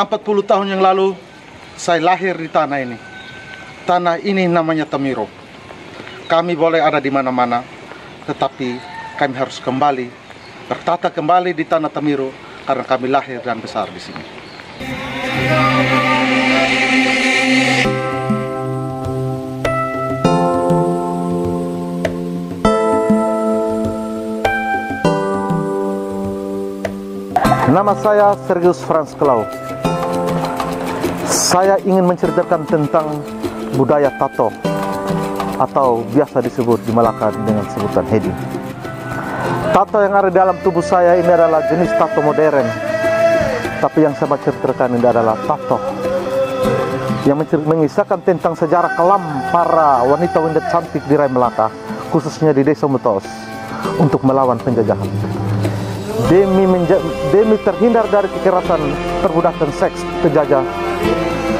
40 tahun yang lalu saya lahir di tanah ini. Tanah ini namanya Tamiro. Kami boleh ada di mana-mana, tetapi kami harus kembali bertata kembali di tanah Tamiro karena kami lahir dan besar di sini. Nama saya Sergius Franz Klau. Saya ingin menceritakan tentang budaya tato atau biasa disebut di Malaka dengan sebutan hedi. Tato yang ada dalam tubuh saya ini adalah jenis tato modern, tapi yang saya ceritakan ini adalah tato yang mengisahkan tentang sejarah kelam para wanita-wanita cantik di Rai Malaka, khususnya di Desa Mutos, untuk melawan penjajahan. Demi terhindar dari kekerasan perbudakan seks penjajah,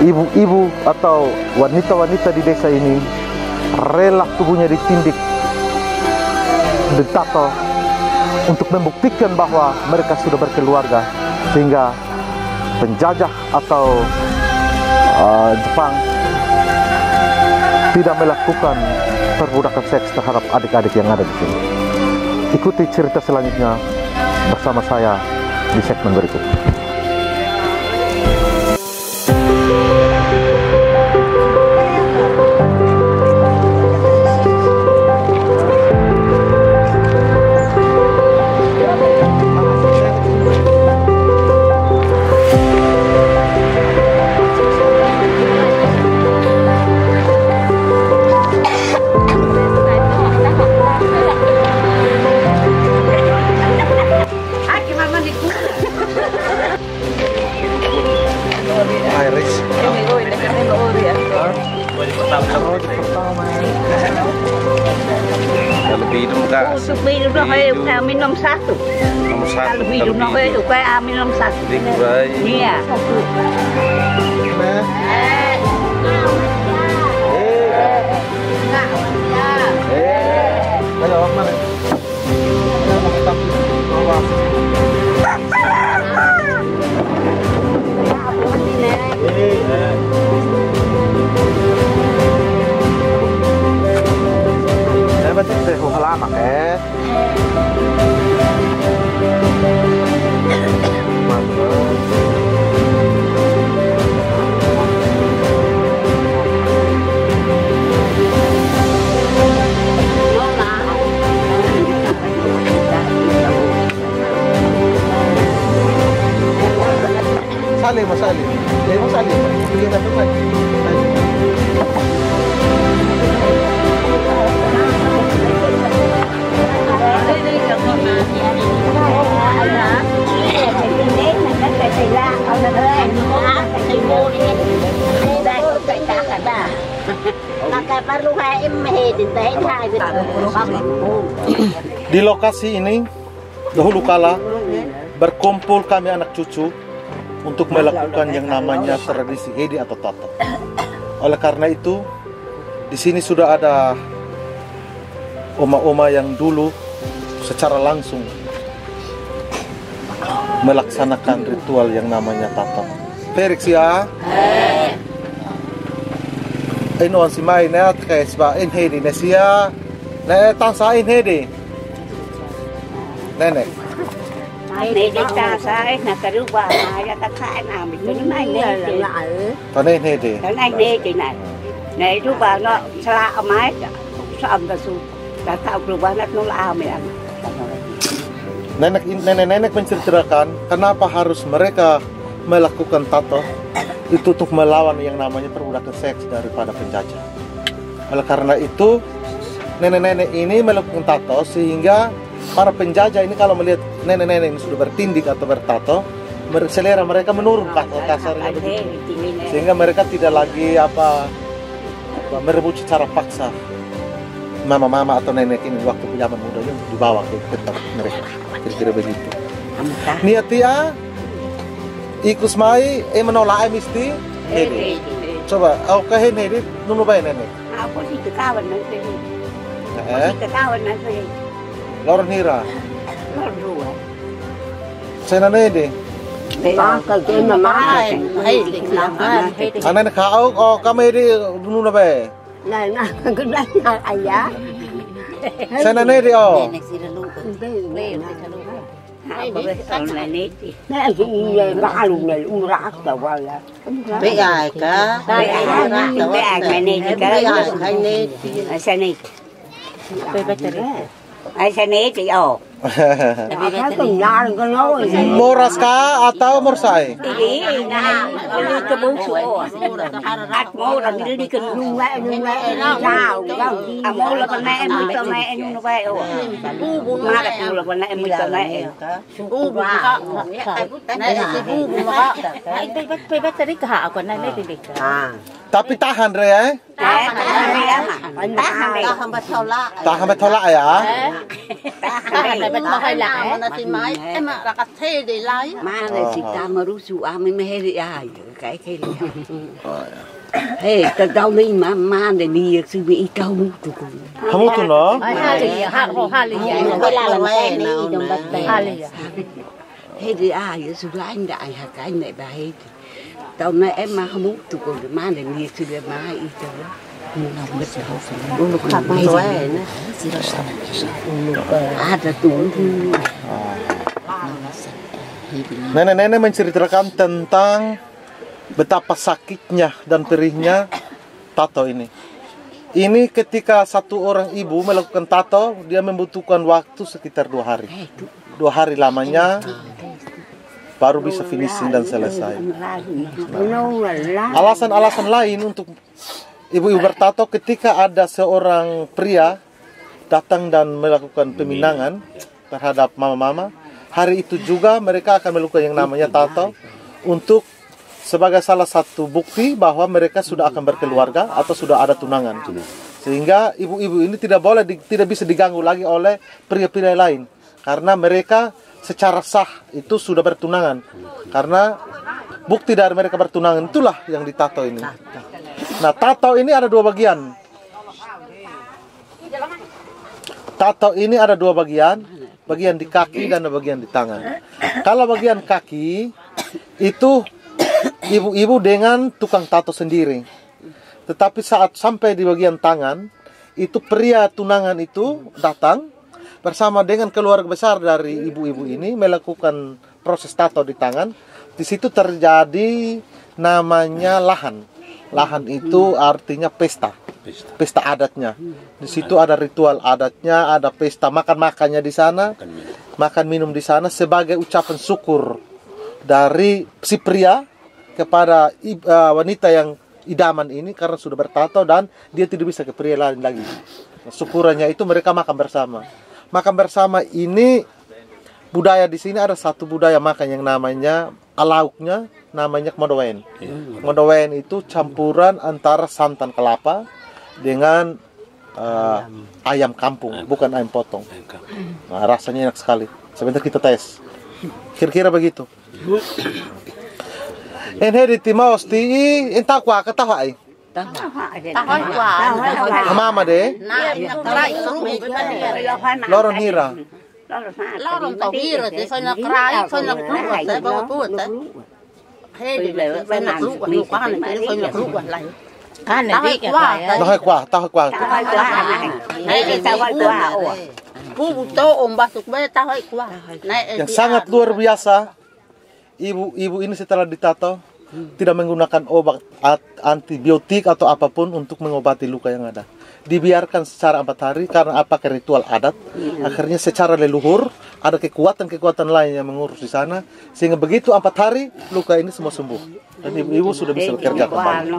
ibu-ibu atau wanita-wanita di desa ini rela tubuhnya ditindik, ditato untuk membuktikan bahwa mereka sudah berkeluarga, sehingga penjajah atau Jepang tidak melakukan perbudakan seks terhadap adik-adik yang ada di sini. Ikuti cerita selanjutnya bersama saya di segmen berikut. Lebih hidung kak. Lebih hidung kayak minum satu. Lebih hidung kayak minum satu. Iya. Di lokasi ini dahulu kala berkumpul kami anak cucu untuk melakukan yang namanya tradisi hedi atau tato. Oleh karena itu, di sini sudah ada oma-oma yang dulu secara langsung melaksanakan ritual yang namanya tato. Felix ya. Ino si mai na kay sba in hedi na siya. Na tansa in hedi. Nenek. Hedi tansa na karuba na ta khai na mình cái này nè. Còn in hedi. Cái này nè chị này. Này ruba nó sala mai sa am ta su. Ta tahu ruba nó la mai. Nenek menceritakan kenapa harus mereka melakukan tato itu untuk melawan yang namanya perbudakan seks daripada penjajah. Oleh karena itu nenek-nenek ini melakukan tato sehingga para penjajah ini kalau melihat nenek-nenek ini sudah bertindik atau bertato, selera mereka menurun kasarnya begitu. Sehingga mereka tidak lagi merebut secara paksa mama-mama atau nenek ini waktu zaman mudanya untuk dibawa ke tempat mereka. Kira-kira begitu. Niatia ikus mai menolak misti hedi. Coba ke hedi nunu bae nenek. Aku sih kekawan nanti. Kekawan nanti. Lor nira. Lor dua. Saya nene Anak kau, oh kami di dulu nabe. Sana ne di oh. Bé ai cả. Bé ai cái này thì cái này. Sao này? Ai sao này thì ồ. Moras ka atau morsai? Ini nah, ini kebusu. At mau orang ini ke nunggu jauh. Mau lah pernah emu sama emu nunggu. Mana kat lah pernah emu sama emu. Pe tadi kah aku nanya tadi. Tapi tahan re ya? Tahan betolak ya? Bên mà hay lại em là cà thê để lấy mà này xịt ta mà rú sụ mình mới hay ai cái hey cái đâu đi mà để đi sư bị câu tụi con Kamu tuh no? Hali vậy là làm xe đi đồng bát Hali hey để ai sư lại đại hả cái này bà hey tao này em mà không muốn tụi con mà để đi sư để mà ít thôi ada tuh. Nenek-nenek menceritakan tentang betapa sakitnya dan perihnya tato ini. Ini ketika satu orang ibu melakukan tato, dia membutuhkan waktu sekitar 2 hari. 2 hari lamanya baru bisa finishing dan selesai. Alasan-alasan lain untuk ibu-ibu bertato ketika ada seorang pria datang dan melakukan peminangan terhadap mama-mama, hari itu juga mereka akan melakukan yang namanya tato untuk sebagai salah satu bukti bahwa mereka sudah akan berkeluarga atau sudah ada tunangan. Sehingga ibu-ibu ini tidak bisa diganggu lagi oleh pria-pria lain karena mereka secara sah itu sudah bertunangan. Karena bukti dari mereka bertunangan itulah yang ditato ini. Nah, tato ini ada 2 bagian. Tato ini ada 2 bagian, bagian di kaki dan bagian di tangan. Kalau bagian kaki itu ibu-ibu dengan tukang tato sendiri. Tetapi saat sampai di bagian tangan, itu pria tunangan itu datang bersama dengan keluarga besar dari ibu-ibu ini melakukan proses tato di tangan. Di situ terjadi namanya lahan. Lahan itu artinya pesta adatnya. Di situ ada ritual adatnya, ada pesta makan-makannya di sana, makan minum di sana sebagai ucapan syukur dari si pria kepada wanita yang idaman ini karena sudah bertato dan dia tidak bisa ke pria lain lagi. Syukurannya itu mereka makan bersama. Makan bersama ini budaya di sini ada satu budaya makan yang namanya lauknya namanya modowen. Modowen itu campuran antara santan kelapa dengan ayam kampung, bukan ayam potong. Nah, rasanya enak sekali. Sebentar kita tes. Kira-kira begitu. Enheri timos ti entah kuah ketawa ai. Mama deh. Loron hira. Lorong tàu hira thì phải là cry, phải là lũ rồi, bao nhiêu rồi. Hey, phải là lũ rồi, quá này phải là lũ rồi lại. Cái này biết quá. Tao hay quá. Hey, tao hay quá. Puto basuk be tao hay quá. Yang sangat luar biasa. Ibu ini setelah ditato tidak menggunakan obat antibiotik atau apapun untuk mengobati luka yang ada. Dibiarkan secara 4 hari karena apakah ritual adat. Akhirnya secara leluhur ada kekuatan lain yang mengurus di sana sehingga begitu 4 hari luka ini semua sembuh dan ibu sudah bisa bekerja kembali.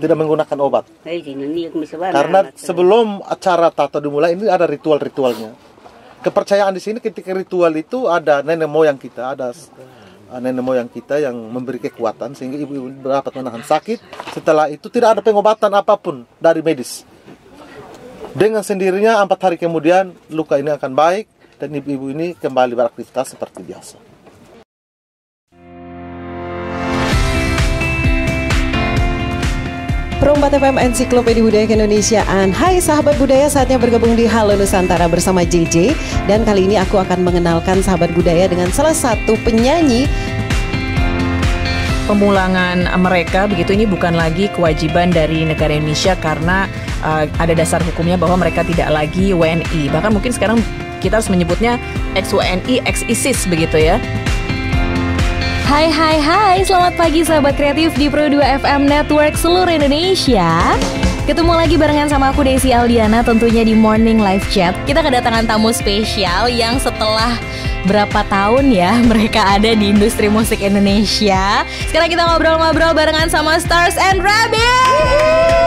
Tidak menggunakan obat. Karena sebelum acara tato dimulai ini ada ritual-ritualnya. Kepercayaan di sini ketika ritual itu ada nenek moyang kita, yang memberi kekuatan sehingga ibu-ibu dapat menahan sakit. Setelah itu tidak ada pengobatan apapun dari medis. Dengan sendirinya 4 hari kemudian luka ini akan baik dan ibu-ibu ini kembali beraktivitas seperti biasa. Pro 4 FM Ensiklopedia Budaya Keindonesiaan. Hai sahabat budaya, saatnya bergabung di Halo Nusantara bersama JJ. Dan kali ini aku akan mengenalkan sahabat budaya dengan salah satu penyanyi. Pemulangan mereka begitu ini bukan lagi kewajiban dari negara Indonesia karena ada dasar hukumnya bahwa mereka tidak lagi WNI. Bahkan mungkin sekarang kita harus menyebutnya ex-WNI, ex-ISIS begitu ya. Hai, selamat pagi sahabat kreatif di Pro 2 FM Network seluruh Indonesia. Ketemu lagi barengan sama aku Desi Aldiana tentunya di Morning Live Chat. Kita kedatangan tamu spesial yang setelah berapa tahun ya mereka ada di industri musik Indonesia. Sekarang kita ngobrol-ngobrol barengan sama Stars and Rabbit.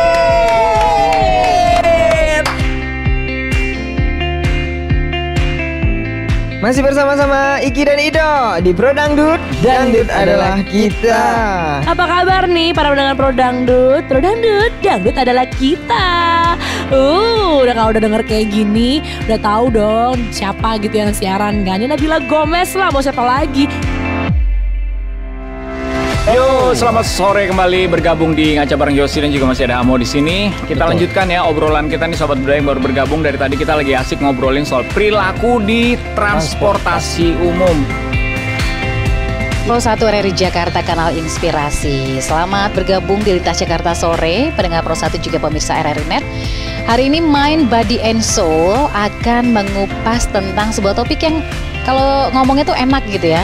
Masih bersama-sama Iki dan Ido di Pro Dangdut. Dangdut adalah kita. Apa kabar nih para pendengar Pro Dangdut? Pro Dangdut, Dangdut adalah kita. Udah kalau udah denger kayak gini, udah tahu dong siapa gitu yang siaran kan? Ini Nabila Gomez lah, mau siapa lagi? Yo, selamat sore kembali bergabung di Ngaca bareng Yosi dan juga masih ada Amo di sini. Kita lanjutkan ya obrolan kita nih sobat budaya yang baru bergabung. Dari tadi kita lagi asik ngobrolin soal perilaku di transportasi umum. Pro 1 RRI Jakarta, kanal inspirasi. Selamat bergabung di Lintas Jakarta Sore, pendengar Pro 1 juga pemirsa RRI Net. Hari ini Mind, Body and Soul akan mengupas tentang sebuah topik yang kalau ngomongnya tuh enak gitu ya.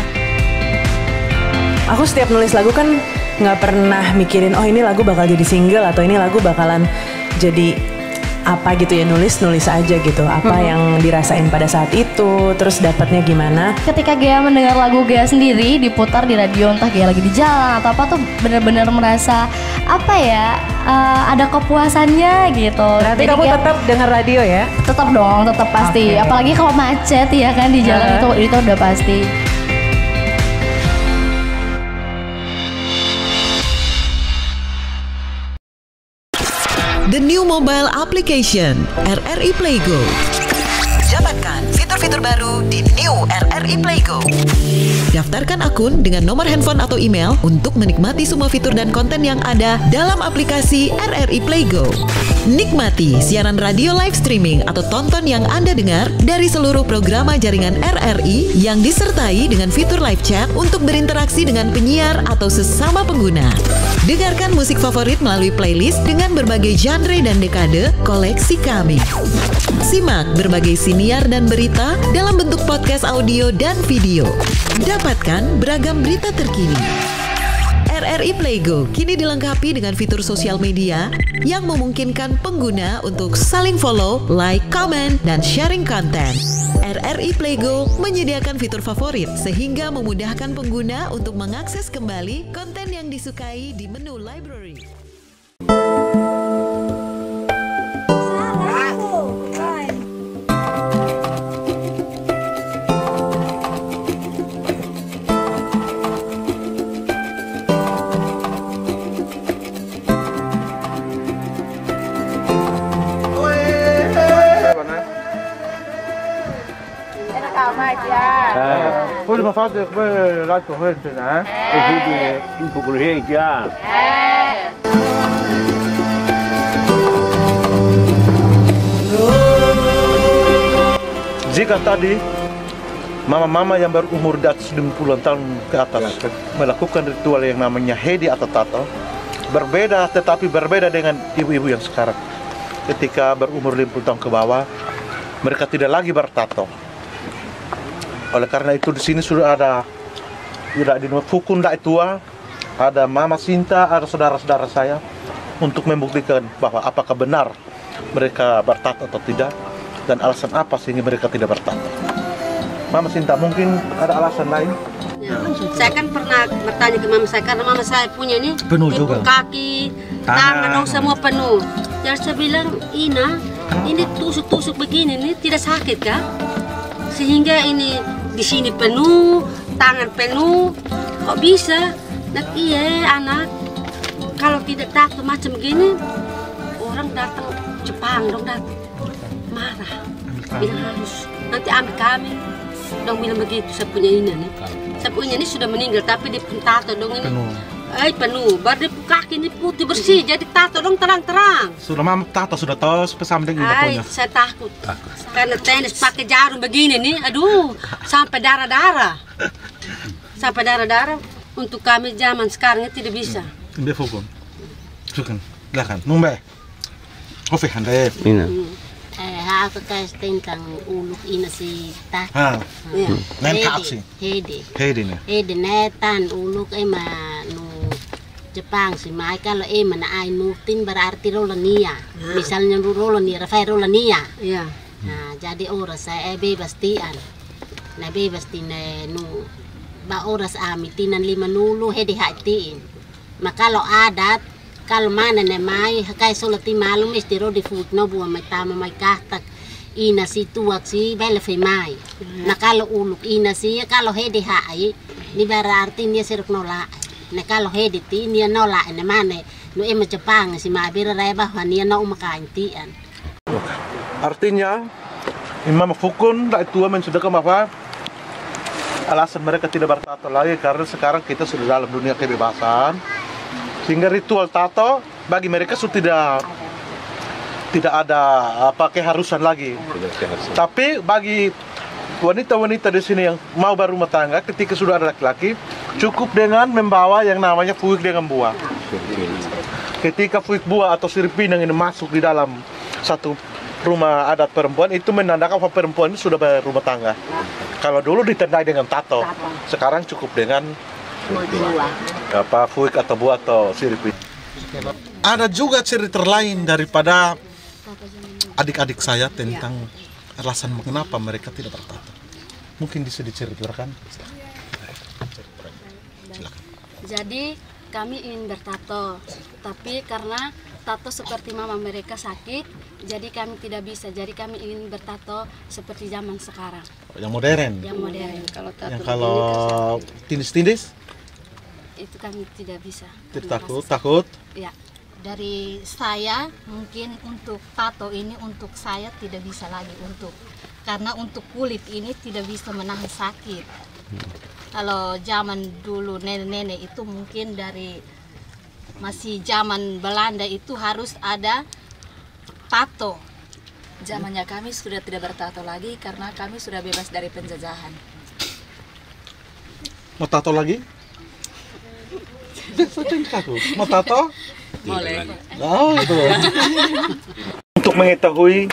Aku setiap nulis lagu kan nggak pernah mikirin oh ini lagu bakal jadi single atau ini lagu bakalan jadi apa gitu ya, nulis aja gitu apa yang dirasain pada saat itu, terus dapatnya gimana. Ketika Gea mendengar lagu Gea sendiri diputar di radio, entah Gea lagi di jalan atau apa, tuh benar-benar merasa apa ya, ada kepuasannya gitu. Berarti kamu tetap dengar radio ya? Tetap dong, tetap pasti. Okay. Apalagi kalau macet ya kan di jalan itu udah pasti. The new mobile application RRI Playgo. Dapatkan fitur-fitur baru di new RRI Playgo. Daftarkan akun dengan nomor handphone atau email untuk menikmati semua fitur dan konten yang ada dalam aplikasi RRI Playgo. Nikmati siaran radio live streaming atau tonton yang Anda dengar dari seluruh program jaringan RRI yang disertai dengan fitur live chat untuk berinteraksi dengan penyiar atau sesama pengguna. Dengarkan musik favorit melalui playlist dengan berbagai genre dan dekade koleksi kami. Simak berbagai siniar dan berita dalam bentuk podcast audio dan video. Dapatkan beragam berita terkini. RRI Playgo kini dilengkapi dengan fitur sosial media yang memungkinkan pengguna untuk saling follow, like, comment, dan sharing konten. RRI Playgo menyediakan fitur favorit sehingga memudahkan pengguna untuk mengakses kembali konten yang disukai di menu library. Pode me fazer lá corrente, né? Jika tadi mama-mama yang berumur di atas 90 tahun ke atas melakukan ritual yang namanya hedi atau tato, tetapi berbeda dengan ibu-ibu yang sekarang. Ketika berumur 50 tahun ke bawah, mereka tidak lagi bertato. Oleh karena itu di sini sudah ada di Fukun Dai Tua, ada Mama Sinta, ada saudara-saudara saya untuk membuktikan bahwa apakah benar mereka bertato atau tidak dan alasan apa sehingga mereka tidak bertato. Mama Sinta, mungkin ada alasan lain? Ya, saya kan pernah bertanya ke mama saya karena mama saya punya ini penuh juga. Kaki, tangan dong semua penuh. Jadi saya bilang, Ina, ini tusuk-tusuk begini ini tidak sakit kah? Sehingga ini di sini penuh, tangan penuh, kok bisa? Nah, iya anak, kalau tidak tato macam gini, orang datang Jepang dong datang marah, bilang harus nanti ambil kami, dong bilang begitu. Saya punya ini nih, saya punya ini sudah meninggal tapi dia tato dong ini Penuh, baru kaki ini putih bersih, jadi tato dong terang-terang. Sudah mama tato sudah tahu bersama dengan punya. Saya takut. Karena tenis pakai jarum begini nih, aduh, sampai darah-darah. Sampai darah-darah. Untuk kami zaman sekarang tidak bisa. Tidak hukum. Sukan, silakan. Numbe. Kopi handai. Ina. Aku kasih tentang uluk ini si tato. Nen kapsi. Hedi nih. Hedi netan uluk nu Jepang si mai kalau mana ai nutin berarti rolania. Misalnya rolania, Rafael rolania. Iya. Nah, jadi orang saya bebas tian. Nah bebas tina nu ba oras amitinan 5 nulu hedi hatiin. Maka kalau adat kalau mana ne mai kai solati malum istiro di food no buat mai tama mai kahtak ina si tuak si bele fe mai. Nah kalau uluk ina si kalau hedi hai ni berarti dia siruk nolak. Nah kalau hedi ti dia nolak ne mana nu ema Jepang si mai berare bahwa dia no makain tian. Artinya Imam Fukun tak tua sudah apa? Alasan mereka tidak bertato lagi karena sekarang kita sudah dalam dunia kebebasan, sehingga ritual tato bagi mereka sudah tidak ada keharusan lagi. Tapi bagi wanita-wanita di sini yang mau berumah tangga, ketika sudah ada laki-laki, cukup dengan membawa yang namanya fuik dengan buah. Ketika fuik buah atau sirip pinang ini masuk di dalam satu rumah adat perempuan, itu menandakan bahwa perempuan itu sudah berumah tangga. Kalau dulu ditandai dengan tato, sekarang cukup dengan fuik atau buah atau sirip. Ada juga cerita lain daripada adik-adik saya tentang alasan mengapa mereka tidak bertato. Mungkin bisa diceritakan. Silakan. Jadi kami ingin bertato, tapi karena tato seperti mama mereka sakit, jadi kami tidak bisa. Jadi kami ingin bertato seperti zaman sekarang. Yang modern. Yang modern. Kalau tindis-tindis? Itu kami tidak bisa. Takut? Ya. Dari saya mungkin untuk tato ini untuk saya tidak bisa lagi karena untuk kulit ini tidak bisa menahan sakit. Kalau zaman dulu nenek-nenek itu mungkin dari masih zaman Belanda itu harus ada tato. Zamannya kami sudah tidak bertato lagi karena kami sudah bebas dari penjajahan. Mau tato lagi? Mau tato? Boleh. Oh, itu. Untuk mengetahui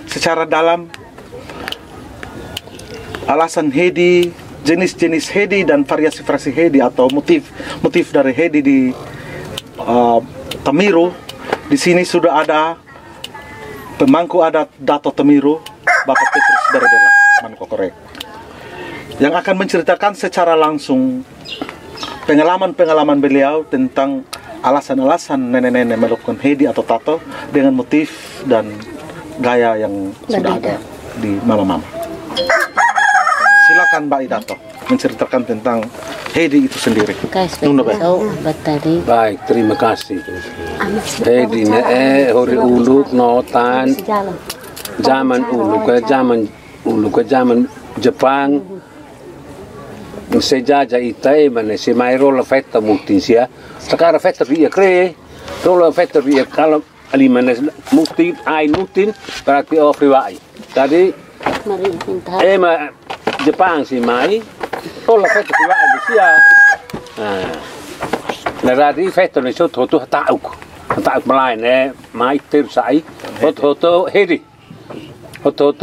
secara dalam alasan hedi, jenis-jenis hedi dan variasi-variasi hedi atau motif dari hedi di Temiru, di sini sudah ada pemangku adat Dato Temiru, Bapak Petrus Berdela, Manko Korek, yang akan menceritakan secara langsung pengalaman-pengalaman beliau tentang alasan-alasan nenek-nenek melakukan hedi atau tato dengan motif dan gaya yang sudah ada di mama-mama. Silakan Mbak Idato menceritakan tentang hedi itu sendiri. Baik, terima kasih. Hedi hori uluk notan zaman uluk ke zaman Jepang sejajah itai mana si mairo la festa mutin sia sekarang festa ria kre rola festa ria kalau alimana mutin ai mutin berarti ofriwai tadi ema Jepang si mai rola festa riwai sia nah tadi festa ni so tu tauk malai ne mai tersai hoto hedi hoto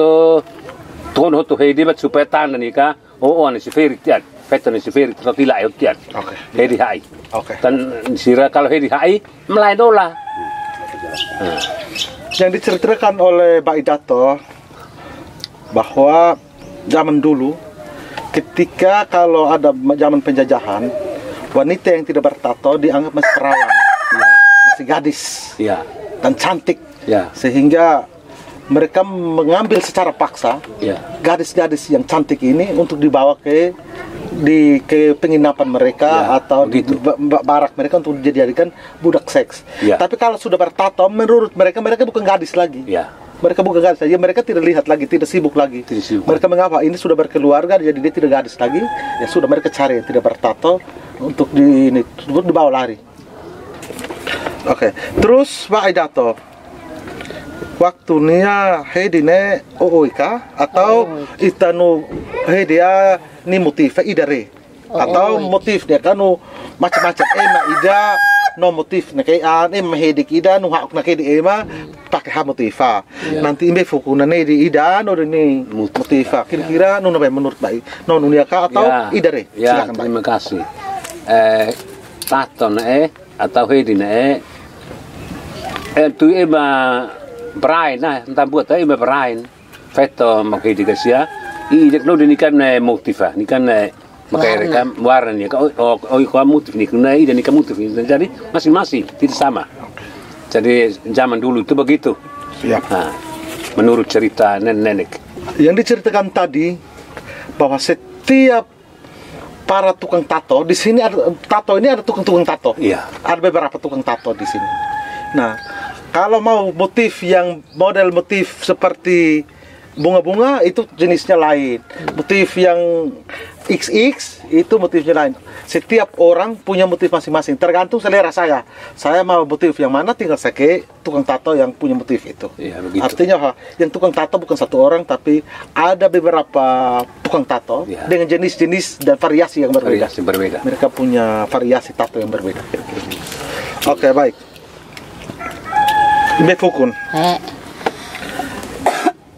ton hoto hedi bat supaya tanah ni ka ani si ferik tian festa ni si ferik tapi lah tian hedi hai dan sira kalau hedi hai melai dola yang diceritakan oleh Mbak Idato bahwa zaman dulu ketika kalau ada zaman penjajahan wanita yang tidak bertato dianggap masih perawan masih gadis dan cantik sehingga mereka mengambil secara paksa gadis-gadis yang cantik ini untuk dibawa ke penginapan mereka atau di barak mereka untuk dijadikan budak seks. Tapi kalau sudah bertato, menurut mereka bukan gadis lagi. Mereka bukan gadis saja, mereka tidak lihat lagi, tidak sibuk lagi. Mereka mengapa? Ini sudah berkeluarga, jadi dia tidak gadis lagi. Ya sudah, mereka cari yang tidak bertato untuk dibawa lari. Oke. Terus Pak Idato, waktu nia hedi ne oika atau itanu hedia ni motif idare atau motif dia kanu macam-macam ema ida no motif na kay ema hedik ida no hak na kay di ema pakai ha motifa nanti imbe fukuna ne di ida no ni motifa kira-kira no nabe menurut baik no nunia ka atau idare. Silakan Pak. Terima kasih. Tato na atau hedi na tu ema Brian, entah buat tapi Brian, feto makai dikasih, ini kalau dinikan motifah, nikan makai rekam warna ni, kau motif ni, kena ini nikan motif ni, jadi masing-masing tidak sama. Jadi zaman dulu itu begitu. Siap. Menurut cerita nenek. Yang diceritakan tadi bahwa setiap para tukang tato di sini ada tato ini ada tukang-tukang tato. Iya. Ada beberapa tukang tato di sini. Nah, kalau mau motif yang model motif seperti bunga-bunga itu jenisnya lain. Motif yang XX itu motifnya lain. Setiap orang punya motif masing-masing, tergantung selera saya. Saya mau motif yang mana tinggal saya ke tukang tato yang punya motif itu. Ya, artinya yang tukang tato bukan satu orang, tapi ada beberapa tukang tato dengan jenis-jenis dan variasi yang berbeda. Mereka punya variasi tato yang berbeda. Oke, baik. Imbe Fukun.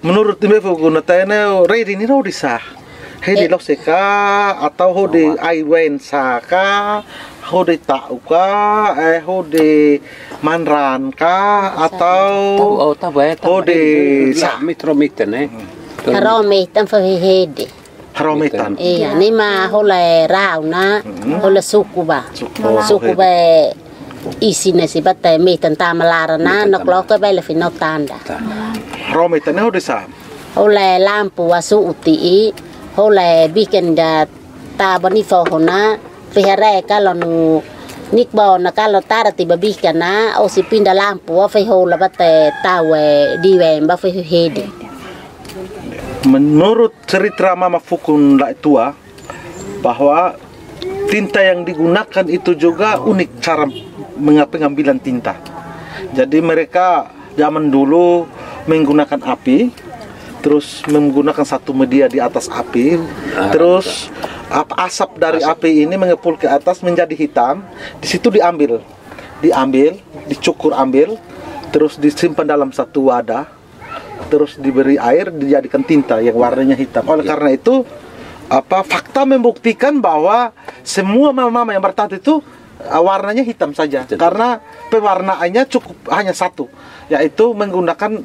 Menurut Imbe Fukun, tanya ready ni lo disah. Hedi lo seka atau hodi aiwen saka, hodi tauka, hodi manran ka atau hodi sah mitromiten Haromitan hedi. Haromitan. Iya, ni mah hole rauna, hole sukuba. Sukuba isi nasi batai mi tentang melarana nak loke bela fino tanda. Haromitan ni hodi sah. Hole lampu wasu uti, hole bikin da tabani fohona, fihare kalau nu nikbau na kalau tara tiba bikin na, o si pinda lampu, o fihola batai tawe diwe mba fihedi. Menurut cerita Mama Fukun tua bahwa tinta yang digunakan itu juga unik cara pengambilan tinta. Jadi mereka zaman dulu menggunakan api, terus menggunakan satu media di atas api, terus asap dari api ini mengepul ke atas menjadi hitam. Di situ diambil, dicukur ambil, terus disimpan dalam satu wadah. Terus diberi air, dijadikan tinta yang warnanya hitam. Oleh karena itu, fakta membuktikan bahwa semua mama-mama yang bertato itu warnanya hitam saja. Karena pewarnaannya cukup hanya satu, yaitu menggunakan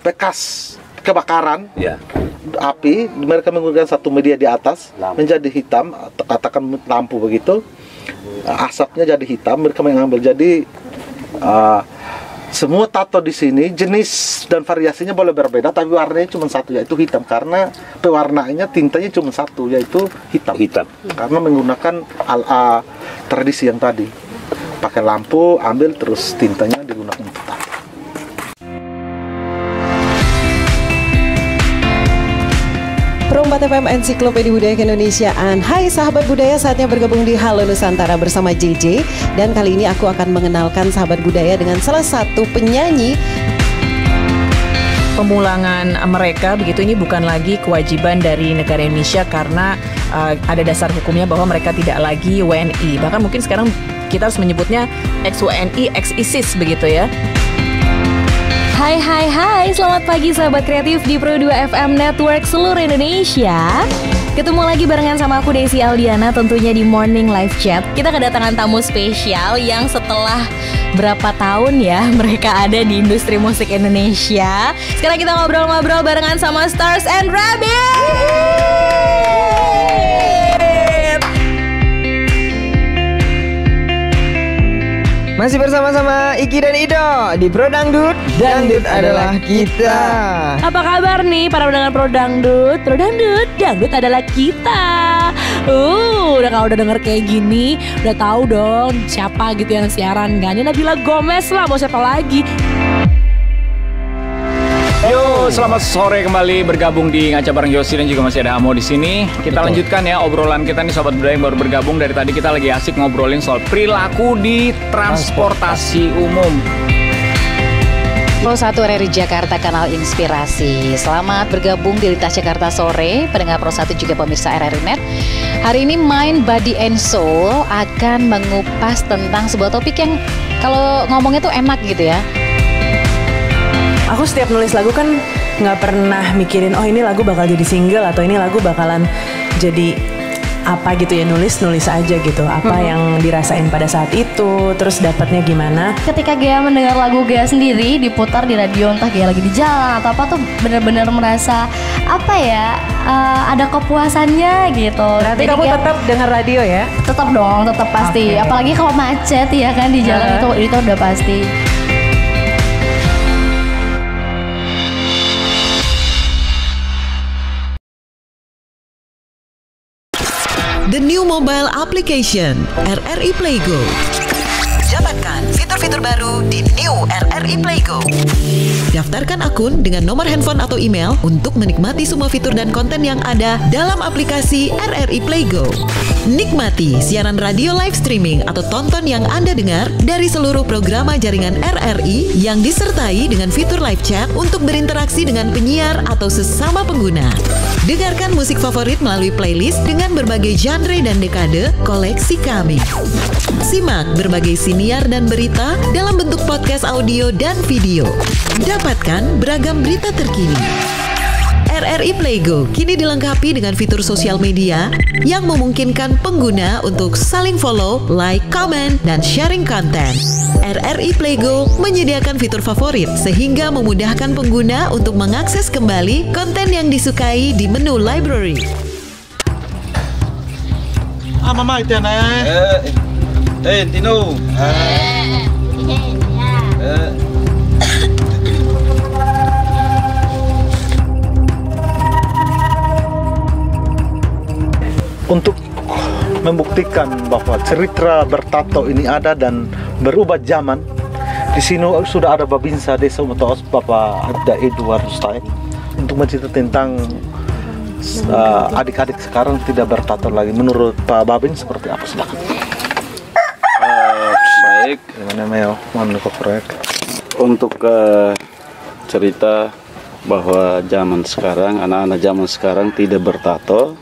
bekas kebakaran api. Mereka menggunakan satu media di atas menjadi hitam, katakan lampu begitu. Asapnya jadi hitam. Mereka mengambil jadi semua tato di sini jenis dan variasinya boleh berbeda, tapi warnanya cuma satu, yaitu hitam. Karena pewarnaannya tintanya cuma satu, yaitu hitam. Karena menggunakan tradisi yang tadi, pakai lampu, ambil terus tintanya digunakan untuk tato. Perombat FM Ensiklopedia Budaya Keindonesiaan. Hai sahabat budaya, saatnya bergabung di Halo Nusantara bersama JJ. Dan kali ini aku akan mengenalkan sahabat budaya dengan salah satu penyanyi. Pemulangan mereka begitu ini bukan lagi kewajiban dari negara Indonesia karena ada dasar hukumnya bahwa mereka tidak lagi WNI. Bahkan mungkin sekarang kita harus menyebutnya ex-WNI, ex-ISIS begitu ya. Hai, selamat pagi sahabat kreatif di Pro 2 FM Network seluruh Indonesia. Ketemu lagi barengan sama aku Desi Aldiana tentunya di Morning Live Chat. Kita kedatangan tamu spesial yang setelah berapa tahun ya mereka ada di industri musik Indonesia. Sekarang kita ngobrol-ngobrol barengan sama Stars and Rabbit. Masih bersama-sama Iki dan Ido di Pro Dangdut. Dangdut adalah kita. Apa kabar nih para pendengar Pro Dangdut? Pro Dangdut, Dangdut adalah kita. Udah kalau udah denger kayak gini, udah tahu dong siapa gitu yang siaran. Gak hanya Nabila Gomez lah, mau siapa lagi? Yo, selamat sore kembali bergabung di Ngaca bareng Yosi dan juga masih ada Amo di sini. Kita lanjutkan ya obrolan kita nih sobat budaya yang baru bergabung. Dari tadi kita lagi asik ngobrolin soal perilaku di transportasi umum. Pro 1 RRI Jakarta, kanal inspirasi. Selamat bergabung di Lintas Jakarta Sore, pendengar Pro 1 juga pemirsa RRI Net. Hari ini Mind, Body and Soul akan mengupas tentang sebuah topik yang kalau ngomongnya tuh enak gitu ya. Aku setiap nulis lagu kan nggak pernah mikirin oh ini lagu bakal jadi single atau ini lagu bakalan jadi apa gitu ya, nulis aja gitu apa yang dirasain pada saat itu, terus dapatnya gimana. Ketika Gea mendengar lagu Gea sendiri diputar di radio, entah Gea lagi di jalan atau apa, tuh benar-benar merasa apa ya, ada kepuasannya gitu. Berarti kamu tetap dengar radio ya? Tetap dong, tetap pasti. Okay. Apalagi kalau macet ya kan di jalan itu udah pasti. The new mobile application RRI Playgo. Dapatkan fitur-fitur baru di New RRI Playgo. Daftarkan akun dengan nomor handphone atau email untuk menikmati semua fitur dan konten yang ada dalam aplikasi RRI Playgo. Nikmati siaran radio live streaming atau tonton yang Anda dengar dari seluruh programa jaringan RRI yang disertai dengan fitur live chat untuk berinteraksi dengan penyiar atau sesama pengguna. Dengarkan musik favorit melalui playlist dengan berbagai genre dan dekade koleksi kami. Simak berbagai siniar dan berita dalam bentuk podcast audio dan video. Dapatkan beragam berita terkini. RRI Playgo kini dilengkapi dengan fitur sosial media yang memungkinkan pengguna untuk saling follow, like, comment, dan sharing konten. RRI Playgo menyediakan fitur favorit sehingga memudahkan pengguna untuk mengakses kembali konten yang disukai di menu library. Mama itu Tino. Untuk membuktikan bahwa cerita bertato ini ada dan berubah zaman, di sini sudah ada Babinsa Desa Umatos Bapak Abda Edward Rustai untuk mencerita tentang adik-adik sekarang tidak bertato lagi. Menurut Pak Babin seperti apa? Silakan. Baik. Gimana Meo? Mohon proyek. Untuk cerita bahwa zaman sekarang, anak-anak zaman sekarang tidak bertato.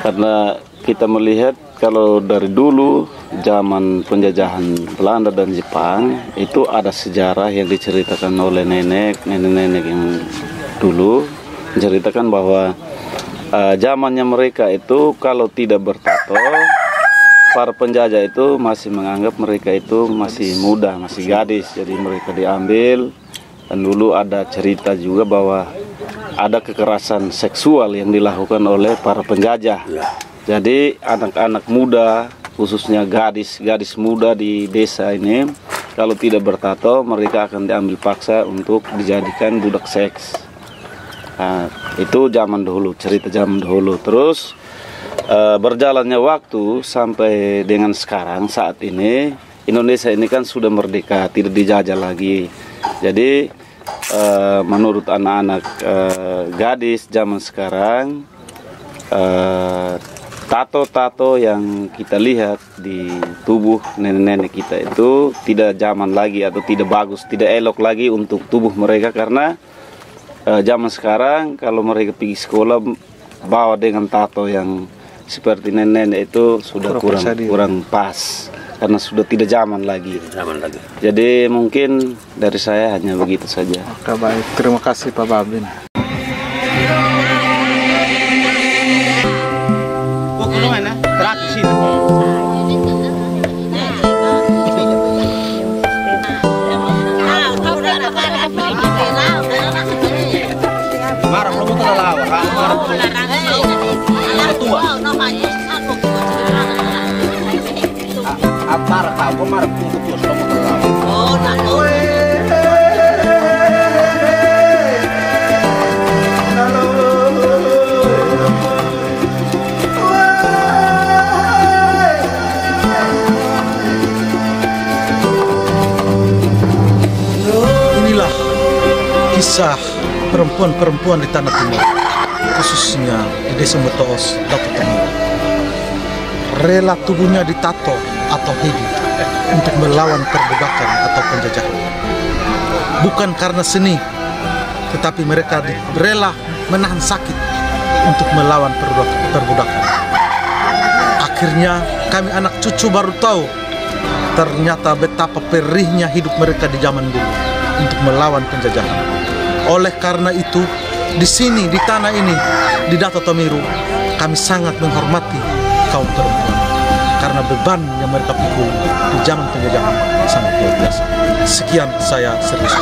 Karena kita melihat kalau dari dulu zaman penjajahan Belanda dan Jepang itu ada sejarah yang diceritakan oleh nenek yang dulu menceritakan bahwa zamannya mereka itu kalau tidak bertato, para penjajah itu masih menganggap mereka itu masih muda, masih gadis, jadi mereka diambil. Dan dulu ada cerita juga bahwa ada kekerasan seksual yang dilakukan oleh para penjajah. Jadi anak-anak muda, khususnya gadis muda di desa ini, kalau tidak bertato mereka akan diambil paksa untuk dijadikan budak seks. Nah, itu zaman dahulu, cerita zaman dahulu. Terus berjalannya waktu sampai dengan sekarang, saat ini Indonesia ini kan sudah merdeka, tidak dijajah lagi. Jadi menurut anak-anak gadis zaman sekarang, tato-tato yang kita lihat di tubuh nenek-nenek kita itu tidak zaman lagi atau tidak bagus, tidak elok lagi untuk tubuh mereka. Karena zaman sekarang kalau mereka pergi sekolah bawa dengan tato yang seperti nenek-nenek itu sudah kurang pas. Karena sudah tidak zaman lagi. Jadi mungkin dari saya hanya begitu saja. Oke, baik. Terima kasih Pak Babin. kisah perempuan-perempuan di Tanah Timur, khususnya di Desa Motoos, Dapur Tamiru. Rela tubuhnya ditato atau hidup untuk melawan perbudakan atau penjajahan. Bukan karena seni, tetapi mereka rela menahan sakit untuk melawan perbudakan. Akhirnya kami anak cucu baru tahu ternyata betapa perihnya hidup mereka di zaman dulu untuk melawan penjajahan. Oleh karena itu, di sini, di tanah ini, di Dato Tamiru, kami sangat menghormati kaum perempuan karena beban yang mereka pikul di zaman penjajahan sangat luar biasa. Sekian, saya serius.